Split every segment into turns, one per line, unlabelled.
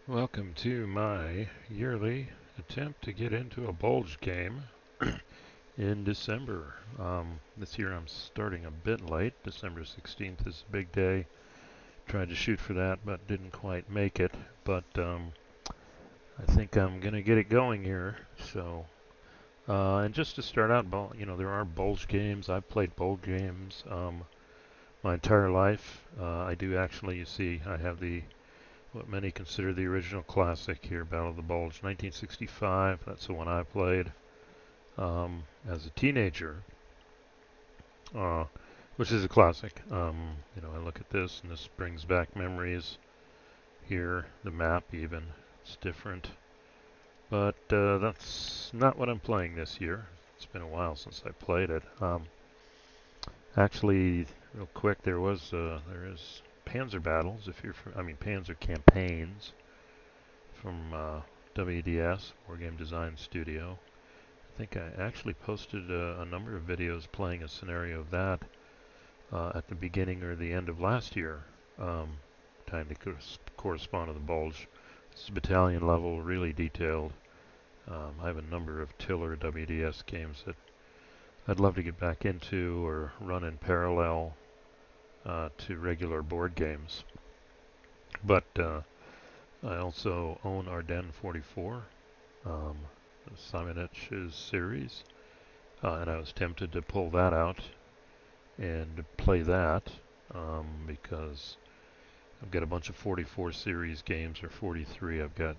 Welcome to my yearly attempt to get into a bulge game in December. This year I'm starting a bit late. December 16th is a big day. Tried to shoot for that, but didn't quite make it. But I think I'm going to get it going here. And just to start out, there are bulge games. I've played bulge games my entire life. I do actually, you see, I have what many consider the original classic here, Battle of the Bulge, 1965. That's the one I played as a teenager, uh, which is a classic. I look at this, and this brings back memories here. The map, even, it's different. But that's not what I'm playing this year. It's been a while since I played it. Actually, real quick, there is Panzer Battles, Panzer Campaigns from WDS, War Game Design Studio. I think I actually posted a number of videos playing a scenario of that at the beginning or the end of last year, trying to correspond to the bulge. This is battalion level, really detailed. I have a number of Tiller WDS games that I'd love to get back into or run in parallel to regular board games. But I also own Ardennes 44, Simonetch's series, and I was tempted to pull that out and play that because I've got a bunch of 44 series games, or 43. I've got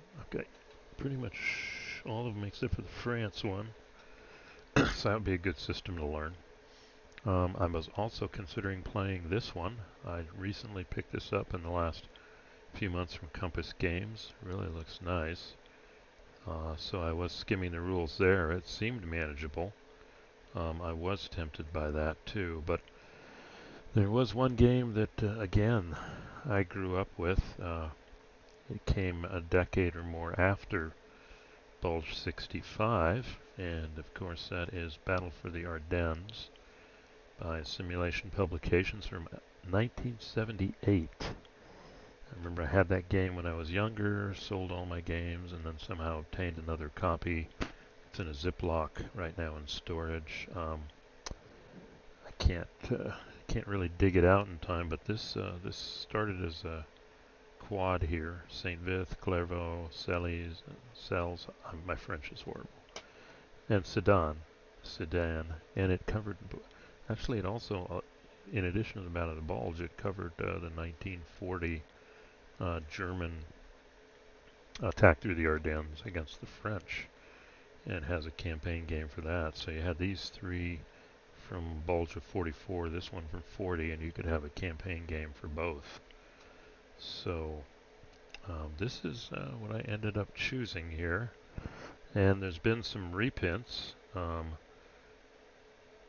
pretty much all of them except for the France one, so that would be a good system to learn. I was also considering playing this one. I recently picked this up in the last few months from Compass Games. Really looks nice. So I was skimming the rules there. It seemed manageable. I was tempted by that too, but there was one game that, again, I grew up with. It came a decade or more after Bulge 65, and of course that is Battle for the Ardennes by Simulation Publications from 1978. I remember I had that game when I was younger, sold all my games, and then somehow obtained another copy. It's in a Ziploc right now in storage. I can't really dig it out in time, but this started as a quad here: Saint Vith, Clairvaux, Celles. My French is horrible. And Sedan, and it covered. Actually, it also, in addition to the Battle of the Bulge, it covered the 1940 German attack through the Ardennes against the French, and has a campaign game for that. So you had these three from Bulge of 44, this one from 40, and you could have a campaign game for both. So this is what I ended up choosing here. And there's been some reprints.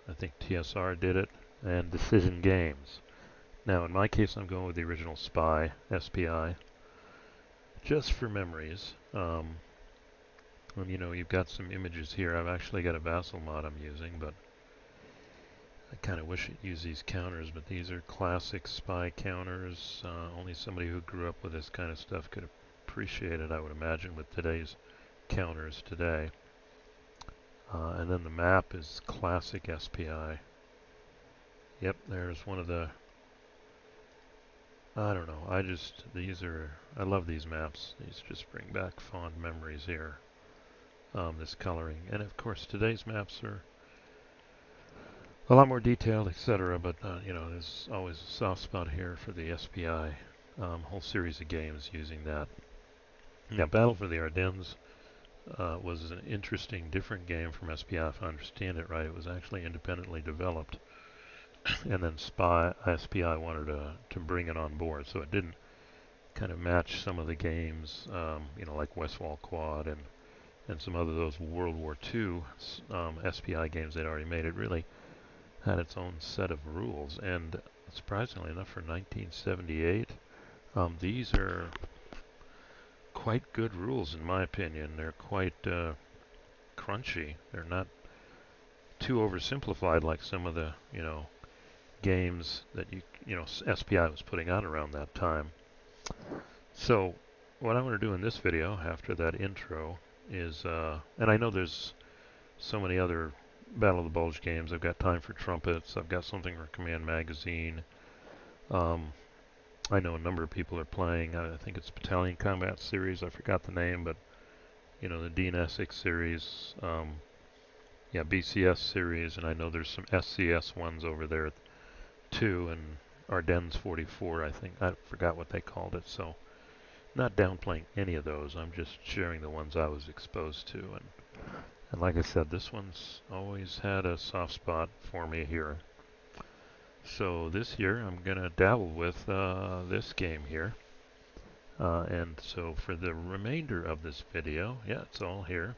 I think TSR did it, and Decision Games. Now, in my case, I'm going with the original SPI, just for memories. And you've got some images here. I've actually got a Vassal mod I'm using, but I kind of wish it used these counters, but these are classic SPI counters. Only somebody who grew up with this kind of stuff could appreciate it, I would imagine, with today's counters today. And then the map is classic SPI. Yep, there's one of the, I don't know, I love these maps. These just bring back fond memories here. This coloring. And of course, today's maps are a lot more detailed, etc. But, there's always a soft spot here for the SPI. Whole series of games using that. Now, Battle for the Ardennes was an interesting, different game from SPI, if I understand it right. It was actually independently developed, and then SPI wanted to bring it on board, so it didn't kind of match some of the games, like Westwall Quad and some other those World War II SPI games they'd already made. It really had its own set of rules, and surprisingly enough, for 1978, these are quite good rules in my opinion. They're quite crunchy. They're not too oversimplified like some of the games that SPI was putting out around that time. So what I want to do in this video after that intro is, and I know there's so many other Battle of the Bulge games. I've got Time for Trumpets. I've got something for Command Magazine. I know a number of people are playing. I think it's Battalion Combat Series. I forgot the name, but you know, the Dean Essex series. Yeah, BCS series, and I know there's some SCS ones over there too, and Ardennes 44. I think I forgot what they called it. So, not downplaying any of those. I'm just sharing the ones I was exposed to, and like I said, this one's always had a soft spot for me here. So this year I'm going to dabble with this game here. And so for the remainder of this video, yeah, it's all here.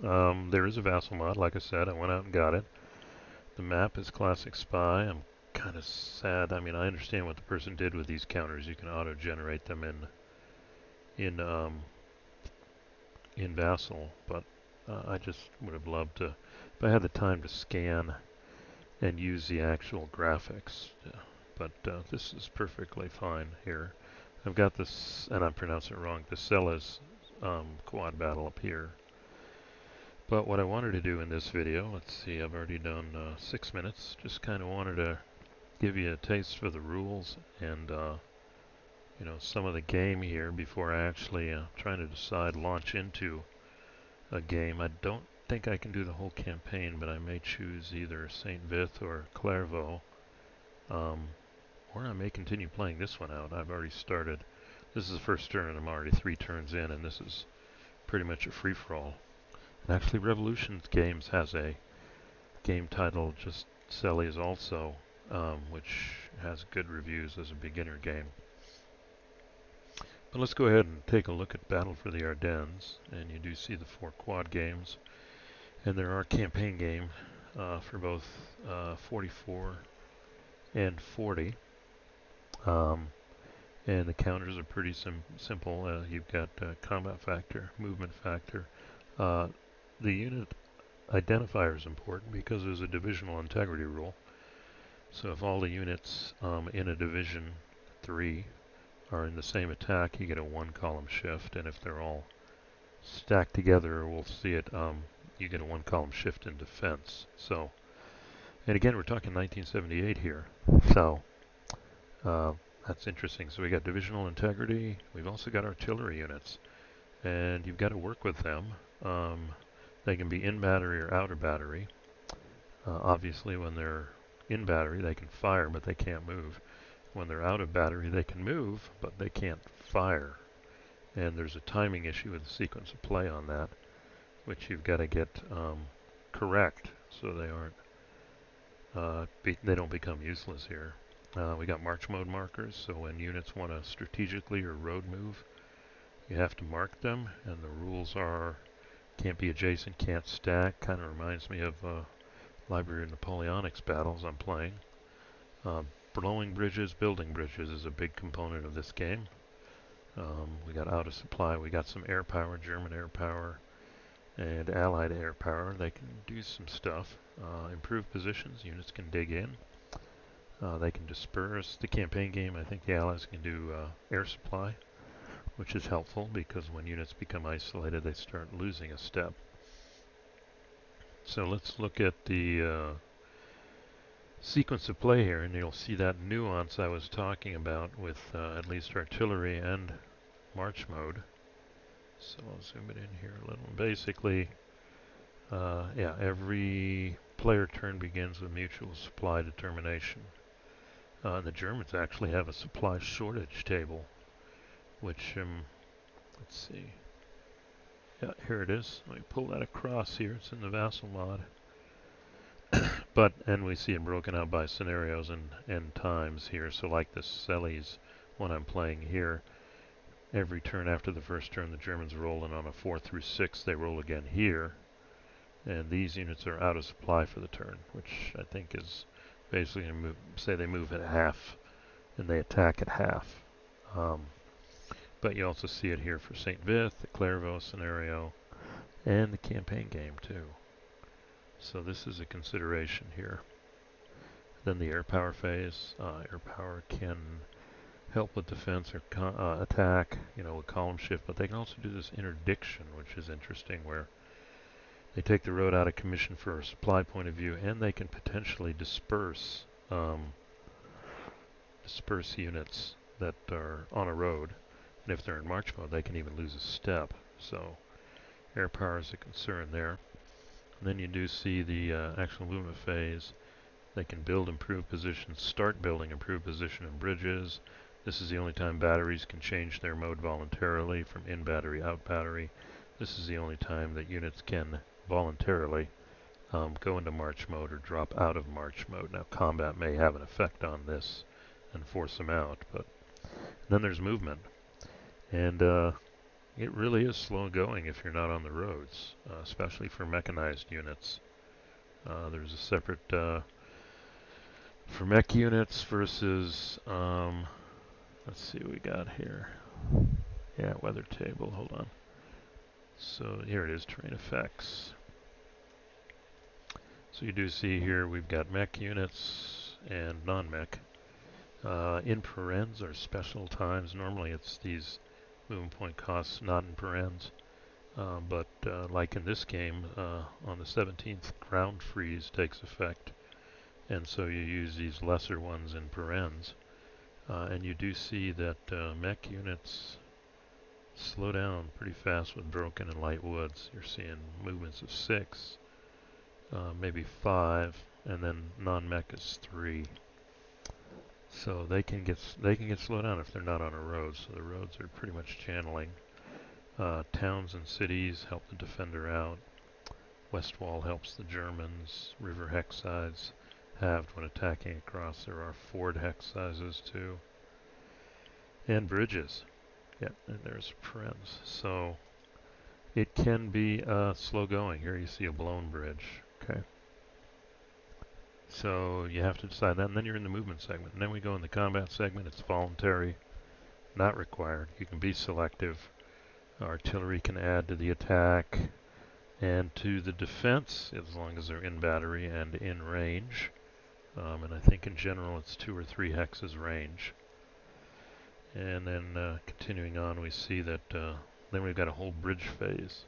There is a vassal mod, like I said. I went out and got it. The map is Classic Spy. I'm kind of sad. I mean, I understand what the person did with these counters. You can auto-generate them in Vassal, but I just would have loved to, if I had the time to scan and use the actual graphics. But this is perfectly fine here. I've got this, and I'm pronouncing it wrong, the Celes quad battle up here. But what I wanted to do in this video, let's see, I've already done 6 minutes. Just kind of wanted to give you a taste for the rules and you know, some of the game here before I actually trying to decide launch into a game. I don't think I can do the whole campaign, but I may choose either St. Vith or Clairvaux. Or I may continue playing this one out. I've already started. This is the first turn, and I'm already 3 turns in, and this is pretty much a free-for-all. And actually, Revolution Games has a game titled just Celes also, which has good reviews as a beginner game. But let's go ahead and take a look at Battle for the Ardennes, and you do see the 4 quad games, and there are campaign game for both 44 and 40. And the counters are pretty simple. You've got combat factor, movement factor. The unit identifier is important because there's a divisional integrity rule. So if all the units in a division 3 are in the same attack, you get a 1-column shift, and if they're all stacked together, we'll see it, you get a 1-column shift in defense. So, and again, we're talking 1978 here. So, that's interesting. So we got divisional integrity. We've also got artillery units, and you've got to work with them. They can be in battery or out of battery. Obviously, when they're in battery, they can fire, but they can't move. When they're out of battery, they can move, but they can't fire. And there's a timing issue with the sequence of play on that, which you've got to get correct, so they aren't they don't become useless here. We got march mode markers, so when units want to strategically or road move, you have to mark them, and the rules are can't be adjacent, can't stack. Kind of reminds me of Library of Napoleonics battles I'm playing. Blowing bridges, building bridges is a big component of this game. We got out of supply, we got some air power, German air power, and Allied air power. They can do some stuff. Improve positions, units can dig in. They can disperse. The campaign game, I think the Allies can do air supply, which is helpful because when units become isolated, they start losing a step. So let's look at the sequence of play here, and you'll see that nuance I was talking about with at least artillery and march mode. So I'll zoom it in here a little. Basically, yeah, every player turn begins with mutual supply determination. The Germans actually have a supply shortage table, which, let's see. Yeah, here it is. Let me pull that across here. It's in the Vassal mod. And we see it broken out by scenarios and times here. So like the Celes one I'm playing here, every turn after the first turn, the Germans roll, and on a 4 through 6, they roll again here. And these units are out of supply for the turn, which I think is basically say they move at half and they attack at half. But you also see it here for St. Vith, the Clairvaux scenario, and the campaign game too. So this is a consideration here. Then the air power phase. Air power can help with defense or attack, with column shift, but they can also do this interdiction, which is interesting, where they take the road out of commission for a supply point of view, and they can potentially disperse units that are on a road. And if they're in march mode, they can even lose a step. So air power is a concern there. And then you do see the actual movement phase. They can build improved positions, start building improved position in bridges. This is the only time batteries can change their mode voluntarily from in battery, out battery. This is the only time that units can voluntarily go into march mode or drop out of march mode. Now combat may have an effect on this and force them out, but then there's movement. And it really is slow going if you're not on the roads, especially for mechanized units. There's a separate for mech units versus let's see what we got here. Yeah, weather table, hold on. So here it is, terrain effects. So you do see here we've got mech units and non-mech. In parens are special times. Normally it's these movement point costs not in parens. But like in this game, on the 17th, ground freeze takes effect. And so you use these lesser ones in parens. And you do see that mech units slow down pretty fast with broken and light woods. You're seeing movements of 6, maybe 5, and then non-mech is 3. So they can get slowed down if they're not on a road. So the roads are pretty much channeling. Towns and cities help the defender out. West wall helps the Germans. River hex size halved when attacking across. There are ford hex sizes too. And bridges. Yeah, and there's parens. So it can be slow going. Here you see a blown bridge. Okay. So you have to decide that, and then you're in the movement segment. And then we go in the combat segment. It's voluntary, not required. You can be selective. Artillery can add to the attack and to the defense as long as they're in battery and in range. And I think in general it's 2 or 3 hexes range. And then continuing on, we see that then we've got a whole bridge phase.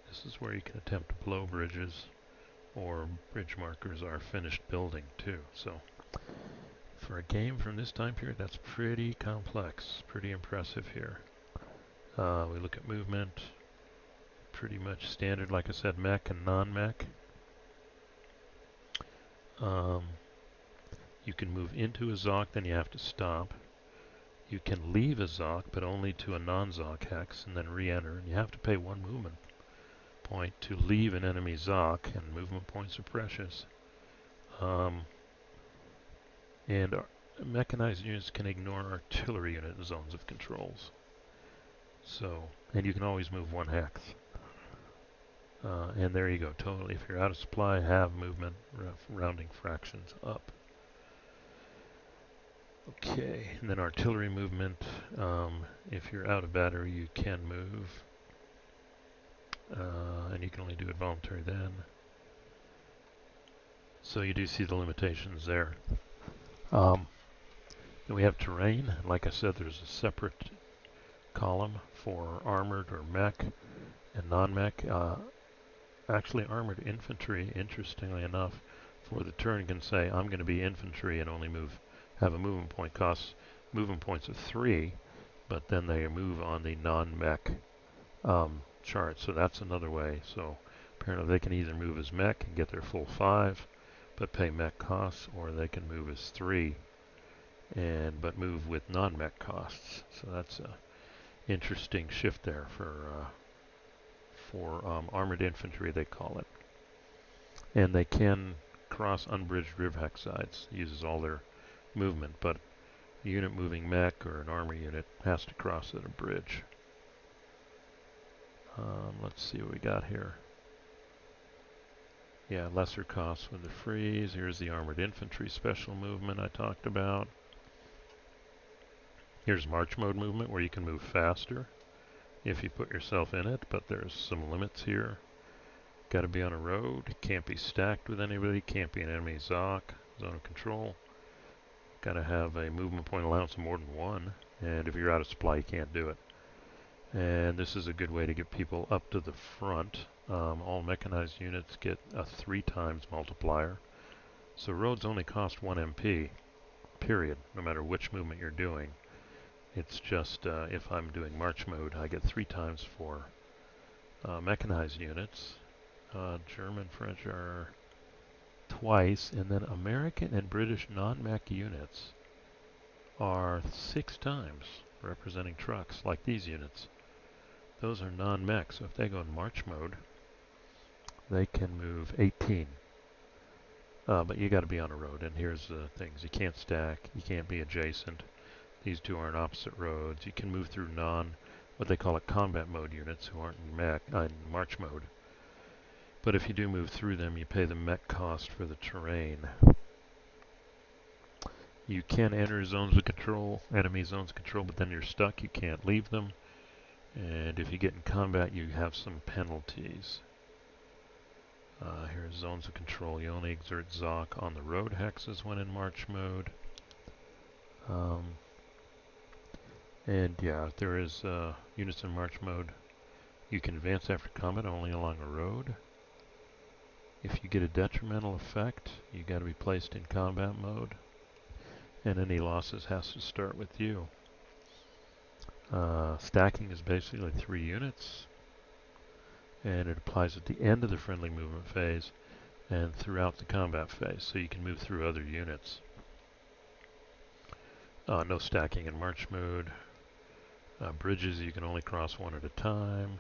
This is where you can attempt to blow bridges, or bridge markers are finished building too. So for a game from this time period, that's pretty complex, pretty impressive here. We look at movement, pretty much standard, like I said, mech and non-mech. You can move into a Zoc, then you have to stop. You can leave a Zoc, but only to a non-Zoc hex, and then re-enter. And you have to pay 1 movement point to leave an enemy Zoc, and movement points are precious. And mechanized units can ignore artillery unit zones of controls. So, and you can always move 1 hex. And there you go, totally. If you're out of supply, have movement, rounding fractions up. Okay, and then artillery movement. If you're out of battery, you can move. And you can only do it voluntary then. So you do see the limitations there. Then we have terrain. Like I said, there's a separate column for armored or mech and non-mech. Actually, armored infantry, interestingly enough, for the turn can say, I'm going to be infantry and only have a movement point cost, movement points of 3, but then they move on the non-mech chart. So that's another way. So apparently they can either move as mech and get their full 5, but pay mech costs, or they can move as 3 but move with non-mech costs. So that's a interesting shift there for armored infantry, they call it. And they can cross unbridged river hex sides, uses all their movement, but a unit moving mech or an armor unit has to cross at a bridge. Let's see what we got here. Yeah, lesser costs with the freeze. Here's the armored infantry special movement I talked about. Here's march mode movement, where you can move faster if you put yourself in it, but there's some limits here. Got to be on a road, can't be stacked with anybody, can't be an enemy Zoc, zone of control. got to have a movement point allowance of more than one, and if you're out of supply, you can't do it. And this is a good way to get people up to the front. All mechanized units get a 3 times multiplier. So roads only cost 1 MP, period, no matter which movement you're doing. It's just if I'm doing march mode, I get 3 times for mechanized units. German, French are twice, and then American and British non-mech units are 6 times, representing trucks, like these units. Those are non-mech, so if they go in march mode, they can move 18. But you got to be on a road, and here's the things. You can't stack, you can't be adjacent. These two are in opposite roads. You can move through what they call a combat mode units who aren't in march mode. But if you do move through them, you pay the mech cost for the terrain. You can enter zones of control, enemy zones of control, but then you're stuck. You can't leave them. And if you get in combat, you have some penalties. Here's zones of control. You only exert ZOC on the road hexes when in march mode. And yeah, there is units in march mode. You can advance after combat only along a road. If you get a detrimental effect, you got to be placed in combat mode. And any losses has to start with you. Stacking is basically 3 units. And it applies at the end of the friendly movement phase and throughout the combat phase, so you can move through other units. No stacking in march mode. Bridges, you can only cross 1 at a time.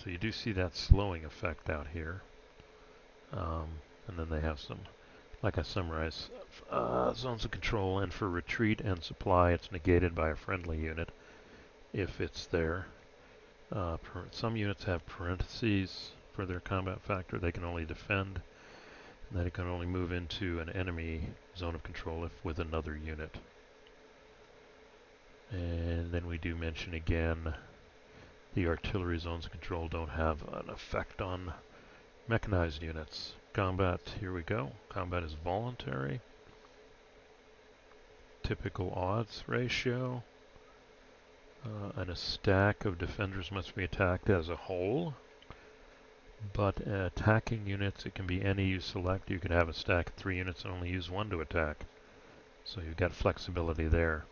So you do see that slowing effect out here. And then they have some, like I summarized, zones of control, and for retreat and supply, it's negated by a friendly unit if it's there. Some units have parentheses for their combat factor. They can only defend, and then it can only move into an enemy zone of control if with another unit. And then we do mention again, the artillery zones of control don't have an effect on mechanized units. Combat, here we go. Combat is voluntary. Typical odds ratio. And a stack of defenders must be attacked as a whole. But attacking units, it can be any you select. You could have a stack of 3 units and only use 1 to attack. So you've got flexibility there.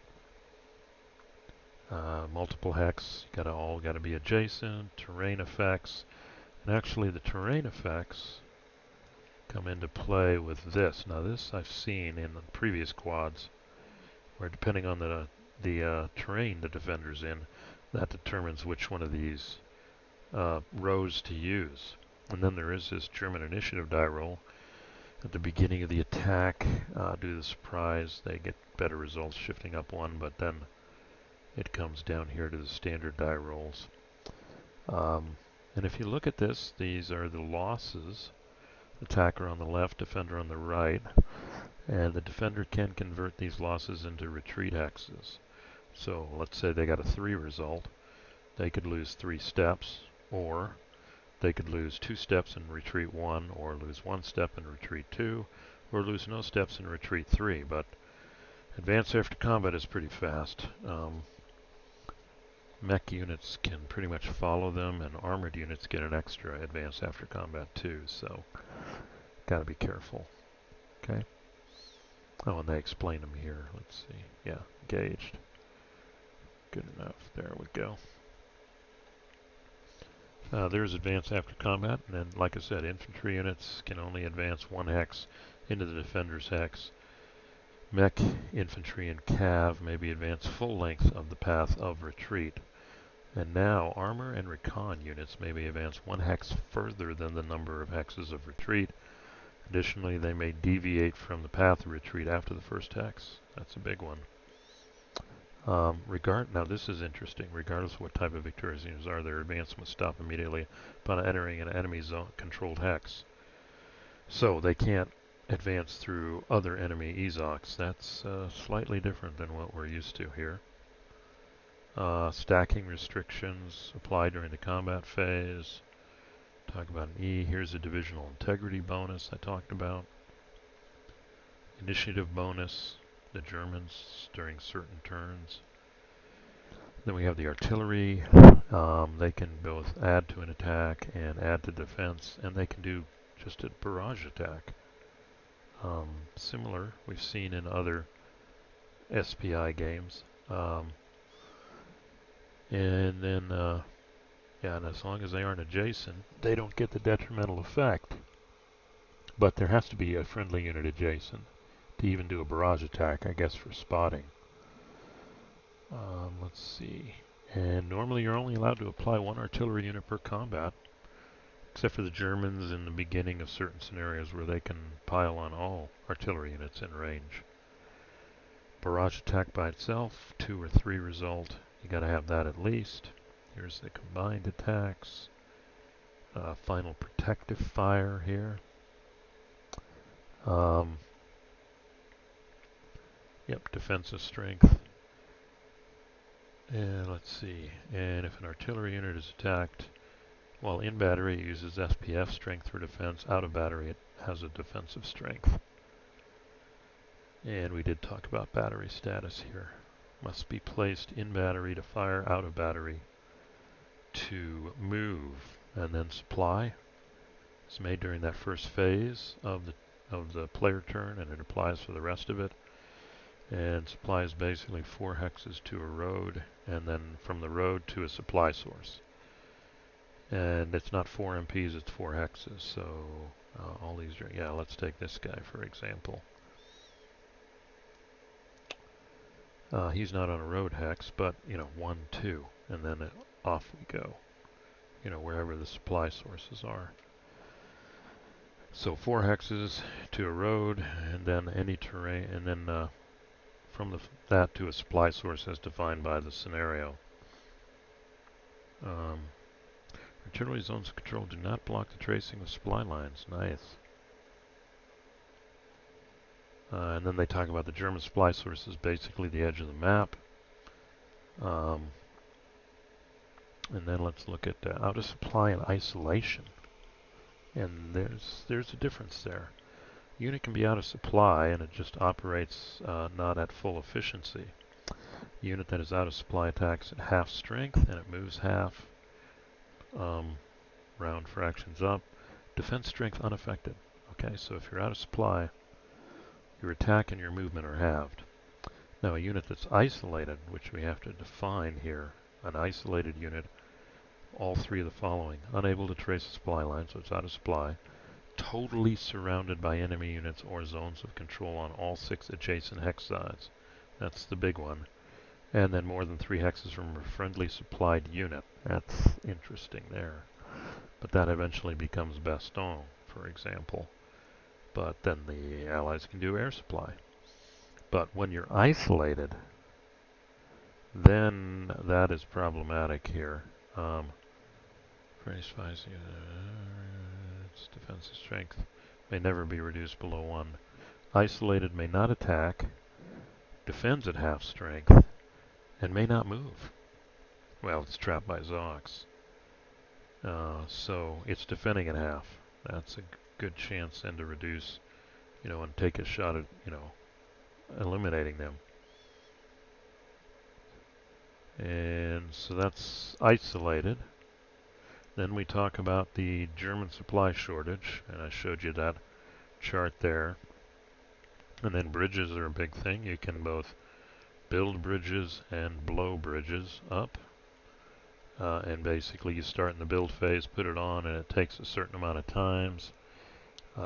Multiple hex, all got to be adjacent. Terrain effects, and actually the terrain effects come into play with this. Now this I've seen in the previous quads, where depending on the terrain the defender's in, that determines which one of these rows to use. And then there is this German initiative die roll. At the beginning of the attack, due to the surprise, they get better results shifting up 1, but then it comes down here to the standard die rolls. And if you look at this, these are the losses. Attacker on the left, defender on the right. And the defender can convert these losses into retreat hexes. So let's say they got a 3 result. They could lose 3 steps, or they could lose 2 steps and retreat 1, or lose 1 step and retreat 2, or lose no steps and retreat 3. But advance after combat is pretty fast. Mech units can pretty much follow them, and armored units get an extra advance after combat too, so gotta be careful. Okay. Oh, and they explain them here. Let's see. Yeah, engaged. Good enough. There we go. There's advance after combat, and then, like I said, infantry units can only advance 1 hex into the defender's hex. Mech, infantry, and cav may be advanced full length of the path of retreat. And now, armor and recon units may be advanced 1 hex further than the number of hexes of retreat. Additionally, they may deviate from the path of retreat after the first hex. That's a big one. Now this is interesting. Regardless of what type of victorious units are, their advance must stop immediately upon entering an enemy zone controlled hex. So they can't advance through other enemy EZOCs. That's slightly different than what we're used to here. Stacking restrictions apply during the combat phase. Talk about an E. Here's a divisional integrity bonus I talked about. initiative bonus, the Germans during certain turns. Then we have the artillery. They can both add to an attack and add to defense, and they can do just a barrage attack. Similar, we've seen in other SPI games. And then, yeah, and as long as they aren't adjacent, they don't get the detrimental effect. But there has to be a friendly unit adjacent to even do a barrage attack, I guess, for spotting. Let's see. And normally you're only allowed to apply one artillery unit per combat, except for the Germans in the beginning of certain scenarios where they can pile on all artillery units in range. Barrage attack by itself, 2 or 3 result. You got to have that at least. Here's the combined attacks. Final protective fire here. Yep, defensive strength. And let's see. And if an artillery unit is attacked while in battery, it uses SPF, strength for defense. Out of battery, it has a defensive strength. And we did talk about battery status here. Must be placed in battery to fire, out of battery to move. And then supply is made during that first phase of the player turn, and it applies for the rest of it. And supply is basically 4 hexes to a road, and then from the road to a supply source. And it's not 4 MPs, it's 4 hexes. So all these are, yeah, let's take this guy for example. He's not on a road hex, but, 1, 2, and then off we go, wherever the supply sources are. So 4 hexes to a road, and then any terrain, and then from that to a supply source as defined by the scenario. Artillery zones of control do not block the tracing of supply lines. Nice. And then they talk about the German supply sources, basically the edge of the map. And then let's look at out of supply and isolation. And there's a difference there. Unit can be out of supply and it just operates not at full efficiency. Unit that is out of supply attacks at half strength and it moves half. Round fractions up. Defense strength unaffected. Okay, so if you're out of supply, your attack and your movement are halved. Now a unit that's isolated, which we have to define here, an isolated unit, all 3 of the following: unable to trace a supply line, so it's out of supply, totally surrounded by enemy units or zones of control on all 6 adjacent hex sides. That's the big one. And then more than 3 hexes from a friendly supplied unit. That's interesting there. But that eventually becomes Baston, for example. But then the Allies can do air supply. But when you're isolated, then that is problematic here. Its defensive strength may never be reduced below 1. Isolated may not attack, defends at half strength, and may not move. Well, it's trapped by Zox. So it's defending at half. That's a good chance then to reduce, and take a shot at, eliminating them. And so that's isolated. Then we talk about the German supply shortage, and I showed you that chart there. And then bridges are a big thing. You can both build bridges and blow bridges up. And basically you start in the build phase, put it on, and it takes a certain amount of times.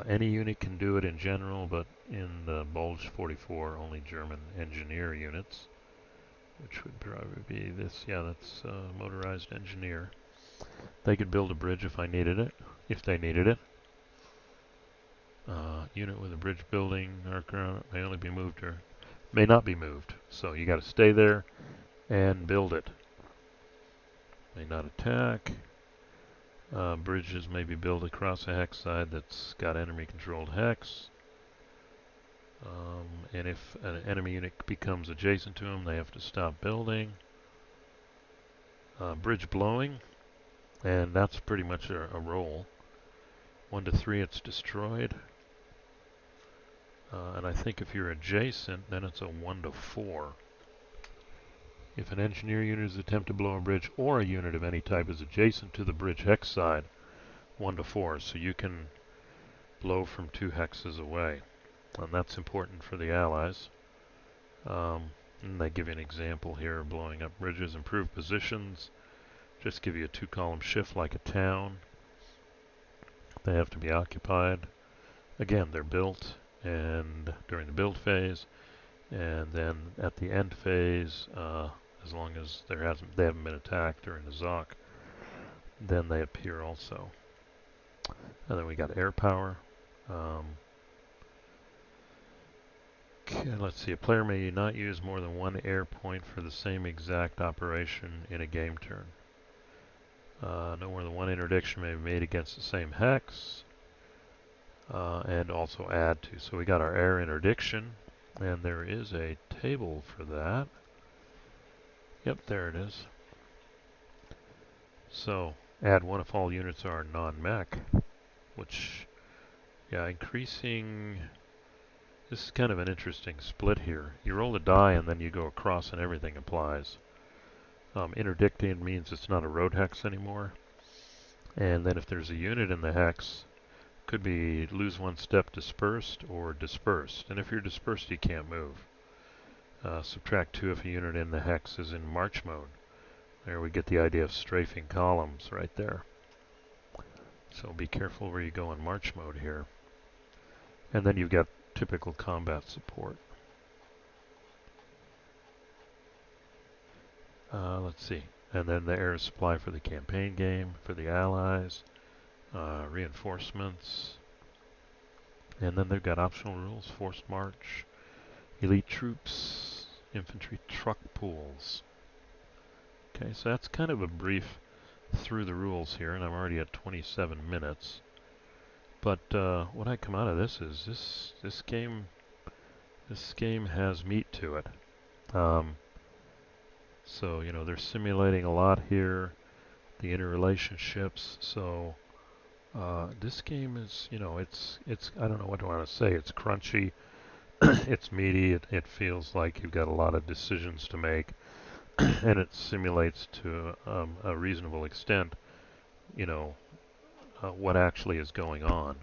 Any unit can do it in general, but in the Bulge 44, only German engineer units, which would probably be this. Yeah, that's motorized engineer. They could build a bridge if they needed it. Unit with a bridge building arc around it may only be moved or may not be moved. So you got to stay there and build it. May not attack. Bridges may be built across a hex side that's got enemy controlled hex. And if an enemy unit becomes adjacent to them, they have to stop building. Bridge blowing, and that's pretty much a roll. 1 to 3, it's destroyed. And I think if you're adjacent, then it's a 1 to 4. If an engineer unit is attempt to blow a bridge or a unit of any type is adjacent to the bridge hex side, 1 to 4. So you can blow from 2 hexes away. And that's important for the Allies. And they give you an example here, blowing up bridges, improve positions. Just give you a 2-column shift like a town. They have to be occupied. Again, they're built and during the build phase, and then at the end phase, as long as they haven't been attacked during the ZOC, then they appear also. And then we got air power. Okay, let's see. A player may not use more than 1 air point for the same exact operation in a game turn. No more than 1 interdiction may be made against the same hex, and also add to. So we got our air interdiction, and there is a table for that. Yep, there it is. So add 1 if all units are non-mech, which, yeah, increasing. This is kind of an interesting split here. You roll a die and then you go across and everything applies. Interdicting means it's not a road hex anymore. And then if there's a unit in the hex, could be lose 1 step dispersed or dispersed. And if you're dispersed, you can't move. Subtract 2 if a unit in the hex is in march mode. There we get the idea of strafing columns right there. So be careful where you go in march mode here. And then you've got typical combat support. Let's see. And then the air supply for the campaign game, for the Allies, reinforcements. And then they've got optional rules, forced march, elite troops, infantry truck pools. Okay, so that's kind of a brief through the rules here, and I'm already at 27 minutes. But what I come out of this is this game has meat to it. So, you know, they're simulating a lot here, the interrelationships. So this game is, you know, it's I don't know what I want to say. It's crunchy, it's meaty. It feels like you've got a lot of decisions to make, and it simulates to a reasonable extent, you know, what actually is going on.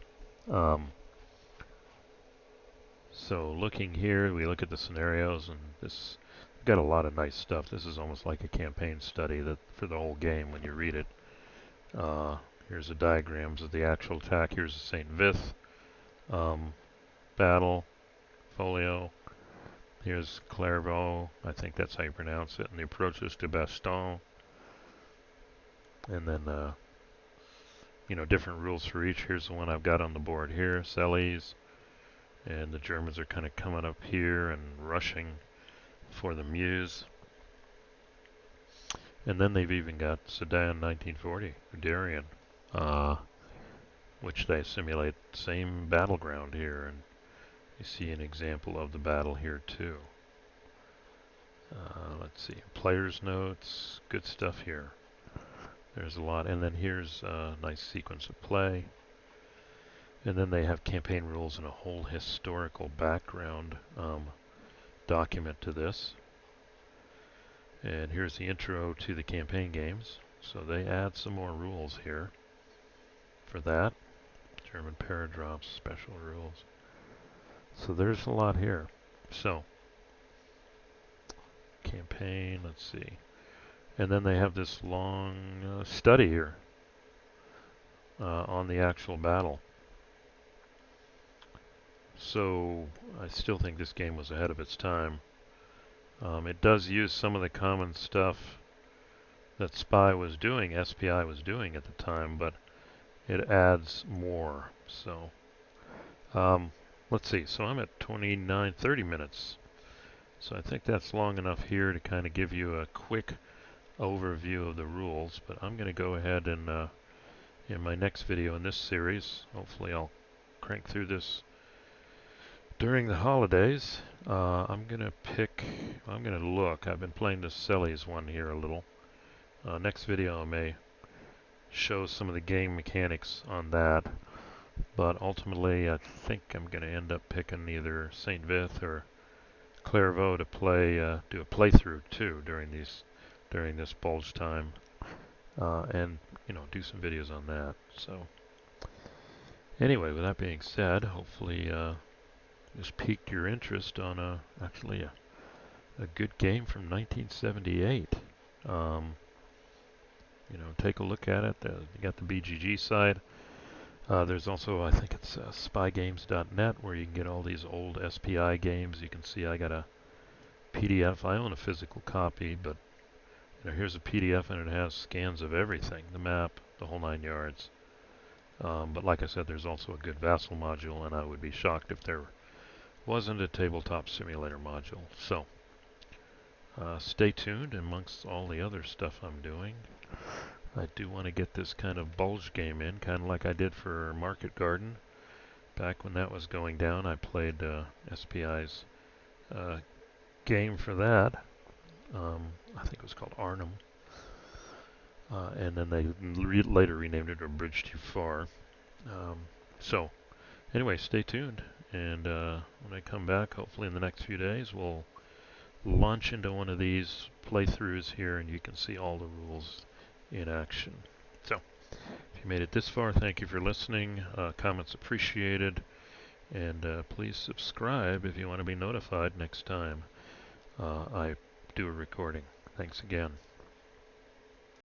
So looking here, we look at the scenarios, and this got a lot of nice stuff. This is almost like a campaign study that for the whole game when you read it. Here's the diagrams of the actual attack. Here's the St. Vith battle folio. Here's Clairvaux, I think that's how you pronounce it, and the approaches to Bastogne. And then, you know, different rules for each. Here's the one I've got on the board here, Selles. And the Germans are kind of coming up here and rushing for the Meuse. And then they've even got Sedan 1940, Darien, which they simulate same battleground here. And you see an example of the battle here too. Let's see, player's notes, good stuff here. There's a lot, and then here's a nice sequence of play. And then they have campaign rules and a whole historical background document to this. And here's the intro to the campaign games. So they add some more rules here for that. German paradrops, special rules. So there's a lot here. So, campaign, let's see. And then they have this long study here on the actual battle. So I still think this game was ahead of its time. It does use some of the common stuff that SPI was doing, at the time, but it adds more. So let's see. So I'm at 30 minutes. So I think that's long enough here to kind of give you a quick overview of the rules. But I'm going to go ahead and in my next video in this series, hopefully I'll crank through this during the holidays. I'm going to look. I've been playing the Selles one here a little. Next video I may show some of the game mechanics on that. But ultimately, I think I'm going to end up picking either St. Vith or Clairvaux to play, do a playthrough too during this bulge time, and do some videos on that. So anyway, with that being said, hopefully this piqued your interest on actually a good game from 1978. Take a look at it. You got the BGG side. There's also, I think it's spygames.net, where you can get all these old SPI games. You can see I got a PDF. I own a physical copy, but here's a PDF, and it has scans of everything, the map, the whole 9 yards. But like I said, there's also a good Vassal module, and I would be shocked if there wasn't a tabletop simulator module. So stay tuned amongst all the other stuff I'm doing. I do want to get this kind of bulge game in, kind of like I did for Market Garden. Back when that was going down, I played SPI's game for that. I think it was called Arnhem. And then they later renamed it, or Bridge Too Far. So anyway, stay tuned. And when I come back, hopefully in the next few days, we'll launch into one of these playthroughs here, and you can see all the rules in action. So if you made it this far, thank you for listening. Comments appreciated. And please subscribe if you want to be notified next time I do a recording. Thanks again.